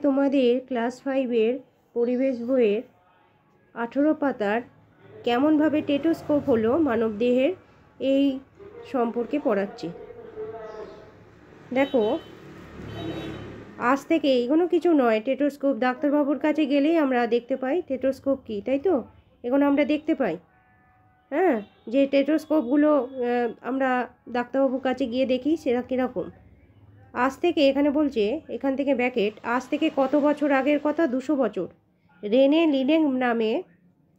তোমাদের ক্লাস 5-এর পরিবেশ বইয়ের 18 পাতার কেমনভাবে টেটোস্কোপ হলো মানবদেহের এই সম্পর্কে পড়াচ্ছি। দেখো, আজ থেকে এগুলো কিছু নয়। টেটোস্কোপ ডাক্তারবাবুর কাছে গেলেই আমরা দেখতে পাই টেটোস্কোপ কী, তাই তো? এগুলো আমরা দেখতে পাই, হ্যাঁ, যে টেটোস্কোপগুলো আমরা ডাক্তারবাবুর কাছে গিয়ে দেখি সেটা কীরকম। আজ থেকে এখানে বলছে, এখান থেকে ব্যাকেট, আজ থেকে কত বছর আগের কথা? 200 বছর। রেনে লিনেং নামে,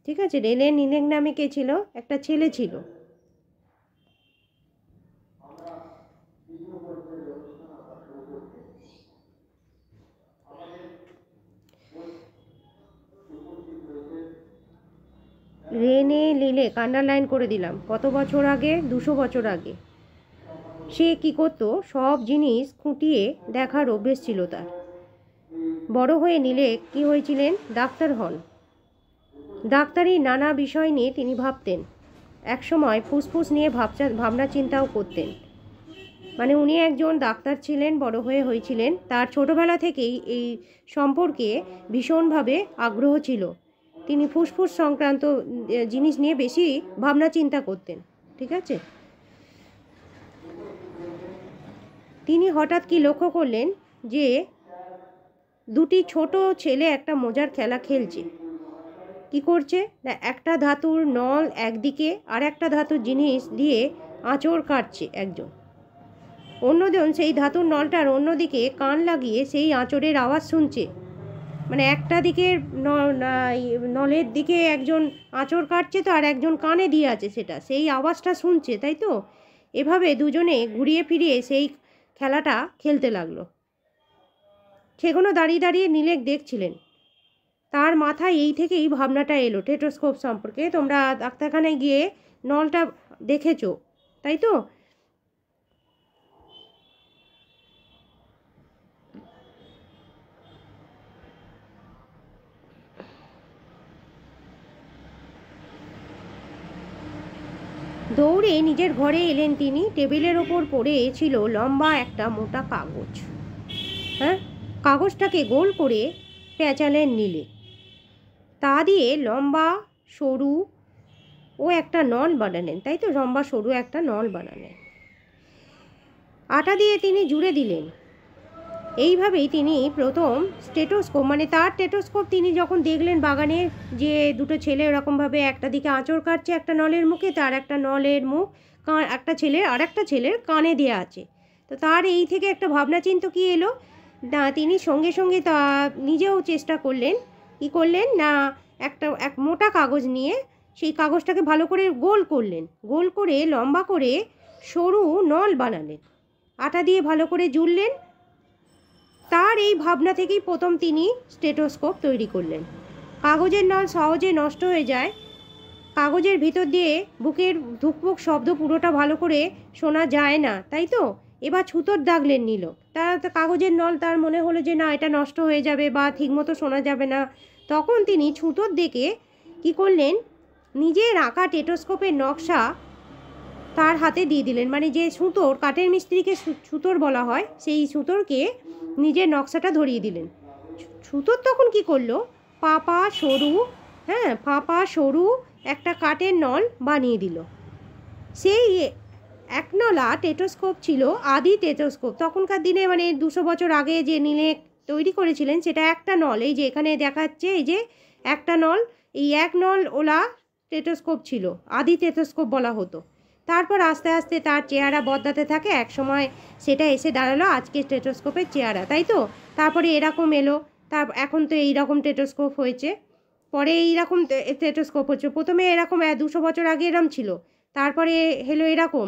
ঠিক আছে, রেনে লিনেং নামে কে ছিল? একটা ছেলে ছিল। রেনে লিলে আন্ডারলাইন করে দিলাম। কত বছর আগে? 200 বছর আগে। সে কি করতো? সব জিনিস খুঁটিয়ে দেখার অভ্যেস ছিল তার। বড় হয়ে নিলে কি হয়েছিলেন? ডাক্তার হন। ডাক্তারি নানা বিষয় নিয়ে তিনি ভাবতেন। একসময় ফুসফুস নিয়ে ভাবনা চিন্তাও করতেন। মানে উনি একজন ডাক্তার ছিলেন, বড় হয়েছিলেন। তার ছোটবেলা থেকেই এই সম্পর্কে ভীষণভাবে আগ্রহ ছিল। তিনি ফুসফুস সংক্রান্ত জিনিস নিয়ে বেশি ভাবনা চিন্তা করতেন, ঠিক আছে। তিনি হঠাৎ কি লক্ষ্য করলেন যে দুটি ছোট ছেলে একটা মজার খেলা খেলছে। কি করছে না, একটা ধাতুর নল একদিকে আর একটা ধাতুর জিনিস দিয়ে আঁচড় কাটছে একজন, অন্যজন সেই ধাতুর নলটার অন্যদিকে কান লাগিয়ে সেই আঁচড়ের আওয়াজ শুনছে। মানে একটা দিকের নলের দিকে একজন আঁচড় কাটছে তো, আর একজন কানে দিয়ে আছে, সেটা সেই আওয়াজটা শুনছে, তাই তো। এভাবে দুজনে ঘুরিয়ে ফিরিয়ে সেই খেলাটা খেলতে লাগলো। সেগুলো দাঁড়িয়ে দাঁড়িয়ে নীলেক দেখছিলেন। তার মাথায় এই থেকেই ভাবনাটা এলো টেটোস্কোপ সম্পর্কে। তোমরা ডাক্তারখানায় গিয়ে নলটা দেখেছো, তাই তো। দৌড়ে নিজের ঘরে এলেন তিনি। টেবিলের ওপর পড়ে ছিল লম্বা একটা মোটা কাগজ। হ্যাঁ, কাগজটাকে গোল করে পেঁচালেন নীলে। তা দিয়ে লম্বা সরু ও একটা নল বানালেন, তাই তো, লম্বা সরু একটা নল বানালেন। আটা দিয়ে তিনি জুড়ে দিলেন। এইভাবেই তিনি প্রথম স্টেটোস্কোপ, মানে তার টেটোস্কোপ তিনি যখন দেখলেন বাগানে যে দুটো ছেলে এরকমভাবে একটা দিকে আঁচড় কাটছে একটা নলের মুখে, তার একটা নলের মুখ একটা ছেলের আর একটা ছেলের কানে দেওয়া আছে। তো তার এই থেকে একটা ভাবনা চিন্তা কী এলো না, তিনি সঙ্গে সঙ্গে তা নিজেও চেষ্টা করলেন। কী করলেন না, এক মোটা কাগজ নিয়ে সেই কাগজটাকে ভালো করে গোল করলেন, গোল করে লম্বা করে সরু নল বানালেন, আটা দিয়ে ভালো করে জুড়লেন। তার এই ভাবনা থেকেই প্রথম তিনি স্টেটোস্কোপ তৈরি করলেন। কাগজের নল সহজে নষ্ট হয়ে যায়, কাগজের ভিতর দিয়ে বুকের ধুকপুক শব্দ পুরোটা ভালো করে শোনা যায় না, তাই তো। এবার ছুতোর দাগলেন নিল। তার কাগজের নল, তার মনে হলো যে না, এটা নষ্ট হয়ে যাবে বা ঠিকমতো শোনা যাবে না। তখন তিনি ছুতোর দেখে কি করলেন, নিজের আঁকা টেটোস্কোপের নকশা তার হাতে দিয়ে দিলেন। মানে যে সুতোর, কাঠের মিস্ত্রিকে সুতোর বলা হয়, সেই সুতোরকে নিজের নকশাটা ধরিয়ে দিলেন। সুতোর তখন কি করলো, ফাঁপা সরু একটা কাঠের নল বানিয়ে দিল। সেই একনলা টেটোস্কোপ ছিল আদি টেটোস্কোপ। তখনকার দিনে মানে 200 বছর আগে যে নীলেক তৈরি করেছিলেন সেটা একটা নল, এই যে এখানে দেখাচ্ছে, এই যে একটা নল, এই এক নল ওলা টেটোস্কোপ ছিল, আদি টেটোস্কোপ বলা হতো। তারপর আস্তে আস্তে তার চেহারা বদলাতে থাকে, এক সময় সেটা এসে দাঁড়ালো আজকে টেটোস্কোপের চেহারা, তাই তো। তারপরে এরকম এলো, এখন তো এইরকম টেটোস্কোপ হয়েছে, পরে এইরকম টেটোস্কোপ হচ্ছে। প্রথমে এরকম 200 বছর আগে এরকম ছিল, তারপরে এলো এরকম,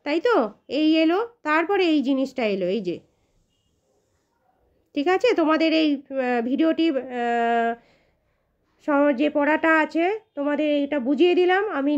তাই তো, এই এলো, তারপরে এই জিনিসটা এলো, এই যে। ঠিক আছে, তোমাদের এই ভিডিওটি যে পড়াটা আছে তোমাদের এটা বুঝিয়ে দিলাম আমি।